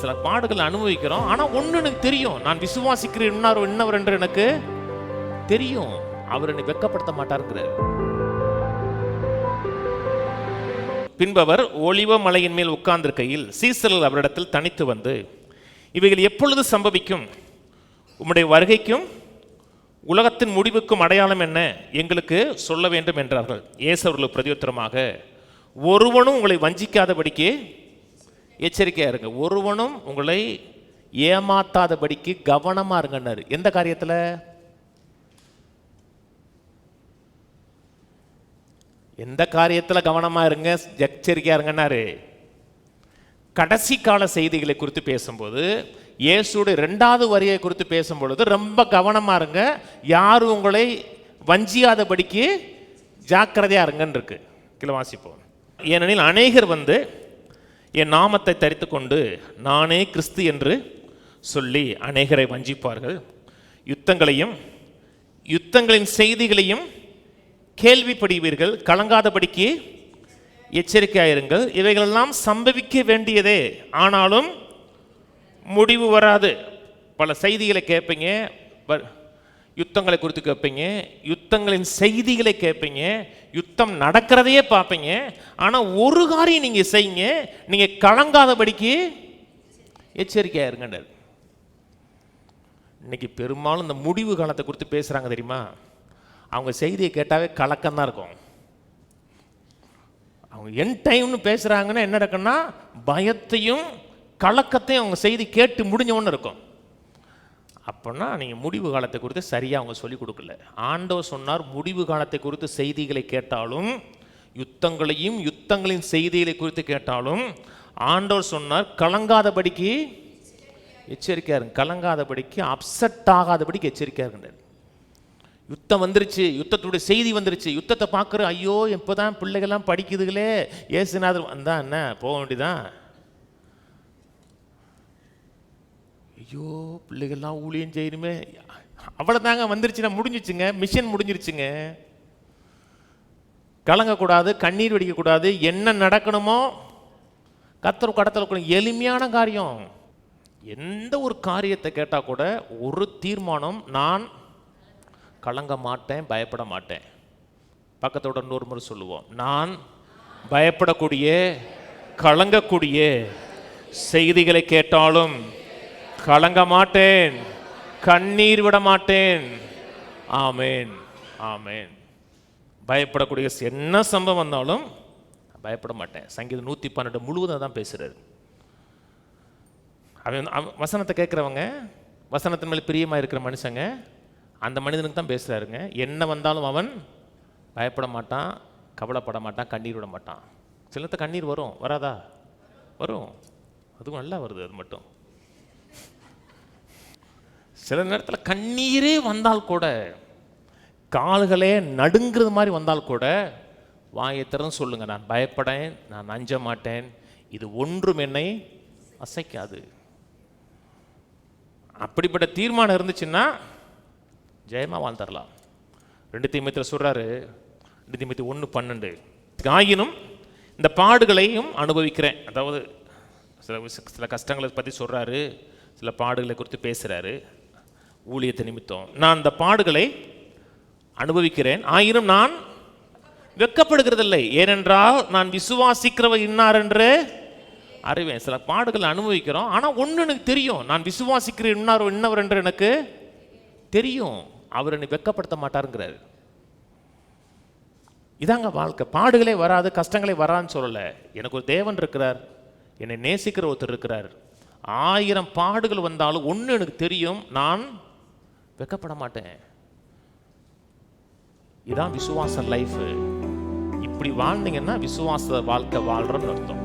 சில பாடுகள் அனுபவிக்கிறோம். ஆனா ஒண்ணு எனக்கு தெரியும், நான் விசுவாசிக்கிறேன் இன்னவர் என்று எனக்கு தெரியும். அவர் என்னை வெட்கப்படுத்த மாட்டாருங்கிறார். பின்பவர் ஒலிவ மலையின் மேல் உட்கார்ந்திருக்கையில் சீசர்கள் அவரிடத்தில் தனித்து வந்து, இவைகள் எப்பொழுது சம்பவிக்கும்? உம்முடைய வருகைக்கும் உலகத்தின் முடிவுக்கும் அடையாளம் என்ன? எங்களுக்கு சொல்ல வேண்டும் என்றார்கள். இயேசு அவர்களுக்கு பிரதியுத்தரமாக, ஒருவனும் உங்களை வஞ்சிக்காதபடிக்கு எச்சரிக்கையா இருங்க. ஒருவனும் உங்களை ஏமாத்தாதபடிக்கு கவனமா இருங்கன்னாரு. எந்த காரியத்தில்? எந்த காரியத்தில் கவனமா இருங்க, எச்சரிக்கையா இருங்கன்னாரு? கடைசி கால செய்திகளை குறித்து பேசும்போது, இயேசுடைய 2வது வருகை குறித்து பேசும்பொழுது ரொம்ப கவனமா இருங்க, யாரும் உங்களை வஞ்சியாதபடிக்கு ஜாக்கிரதையா இருங்கன்னு இருக்கு. கீழே வாசிப்போம். ஏனெனில் அநேகர் வந்து என் நாமத்தை தரித்து கொண்டு நானே கிறிஸ்து என்று சொல்லி அநேகரை வஞ்சிப்பார்கள். யுத்தங்களின் செய்திகளையும் கேள்விப்படுவீர்கள். கலங்காதபடிக்கு எச்சரிக்கையாயிருங்கள். இவைகளெல்லாம் சம்பவிக்க வேண்டியதே, ஆனாலும் முடிவு வராது. பல செய்திகளை கேட்பீங்க, யுத்தங்களை குறித்து கேட்பீங்க, யுத்தங்களின் செய்திகளை கேட்பீங்க, யுத்தம் நடக்கிறதையே பார்ப்பீங்க. ஆனால் ஒரு காரியம் நீங்கள் செய்யுங்க, நீங்கள் கலங்காதபடிக்கு எச்சரிக்கையாக இருங்கன்றார். இன்னைக்கு பெரும்பாலும் இந்த முடிவு காலத்தை குறித்து பேசுகிறாங்க தெரியுமா? அவங்க செய்தியை கேட்டாவே கலக்கம்தான் இருக்கும். அவங்க என் டைம்னு பேசுகிறாங்கன்னா என்ன இருக்குன்னா, பயத்தையும் கலக்கத்தையும் அவங்க செய்தி கேட்டு முடிஞ்சவொன்னு இருக்கும். அப்படின்னா நீங்கள் முடிவு காலத்தை குறித்து சரியாக அவங்க சொல்லிக் கொடுக்கல. ஆண்டவர் சொன்னார், முடிவு காலத்தை குறித்து செய்திகளை கேட்டாலும், யுத்தங்களின் செய்திகளை குறித்து கேட்டாலும் ஆண்டவர் சொன்னார், கலங்காதபடிக்கு எச்சரிக்கையா இருங்க. கலங்காதபடிக்கு, அப்செட் ஆகாதபடிக்கு எச்சரிக்கையா இருக்கின்றார். யுத்தம் வந்துருச்சு, யுத்தத்துடைய செய்தி வந்துருச்சு, யுத்தத்தை பார்க்குற, ஐயோ இப்போதான் பிள்ளைகள்லாம் படிக்குதுகளே, ஏசுநாதர் வந்தா என்ன போக வேண்டியதான். ஐயோ பிள்ளைகள்லாம் ஊழியம் செய்யணுமே, அவ்வளோதாங்க வந்துருச்சுன்னா முடிஞ்சிச்சுங்க, மிஷன் முடிஞ்சிருச்சுங்க. கலங்கக்கூடாது, கண்ணீர் வெடிக்கக்கூடாது. என்ன நடக்கணுமோ கர்த்தர் கடத்தல கூட எளிமையான காரியம். எந்த ஒரு காரியத்தை கேட்டால் கூட ஒரு தீர்மானம், நான் கலங்க மாட்டேன், பயப்பட மாட்டேன். பக்கத்தோட இன்னொரு முறை சொல்லுவோம், நான் பயப்படக்கூடிய கலங்கக்கூடிய செய்திகளை கேட்டாலும் கலங்க மாட்டேன், கண்ணீர் விட மாட்டேன். ஆமேன், ஆமேன். பயப்படக்கூடிய என்ன சம்பவம் வந்தாலும் பயப்பட மாட்டேன். சங்கீதம் 112 முழுவதும் தான் பேசுறாரு. அவன் வசனத்தை கேட்குறவங்க, வசனத்தின் மேலே பிரியமாக இருக்கிற மனுஷங்க, அந்த மனிதனுக்கு தான் பேசுகிறாருங்க. என்ன வந்தாலும் அவன் பயப்பட மாட்டான், கவலைப்பட மாட்டான், கண்ணீர் விட மாட்டான். சிலத்த கண்ணீர் வரும், வராதா? வரும், அதுவும் நல்லா வருது. அது மட்டும் சில நேரத்தில் கண்ணீரே வந்தால் கூட, கால்களே நடுங்கிறது மாதிரி வந்தால் கூட, வாயை திறந்து சொல்லுங்க, நான் பயப்படேன், நான் அஞ்ச மாட்டேன், இது ஒன்றும் என்னை அசைக்காது. அப்படிப்பட்ட தீர்மானம் இருந்துச்சுன்னா ஜெயமாக வாழ்ந்துடலாம். 2 தீமோத்தேயுல சொல்கிறாரு, 2 தீமோத்தேயு 1:12, ஆயினும் இந்த பாடுகளையும் அனுபவிக்கிறேன். அதாவது சில கஷ்டங்களை பற்றி சொல்கிறாரு, சில பாடுகளை குறித்து பேசுகிறாரு. ஊழியத்தை நிமித்தம் நான் இந்த பாடுகளை அனுபவிக்கிறேன், ஆயினும் நான் வெட்கப்படுகிறதில்லை, ஏனென்றால் நான் விசுவாசிக்கிறவர் இன்னார் என்று அறிவேன். சில பாடுகளை அனுபவிக்கிறோம், ஆனால் ஒன்று எனக்கு தெரியும், நான் விசுவாசிக்கிறேன் இன்னவர் என்று எனக்கு தெரியும். அவர் என்னை வெட்கப்படுத்த மாட்டாருங்கிறார். இதாங்க வாழ்க்கை. பாடுகளே வராது, கஷ்டங்களே வராதுன்னு சொல்லலை. எனக்கு ஒரு தேவன் இருக்கிறார், என்னை நேசிக்கிற ஒருத்தர் இருக்கிறார். 1000 பாடுகள் வந்தாலும் ஒன்று எனக்கு தெரியும், நான் வெட்கப்பட மாட்டேன். இதான் விசுவாச லைஃப். இப்படி வாழ்ந்தீங்கன்னா விசுவாச வாழ்க்கை வாழ்றன்னு அர்த்தம்.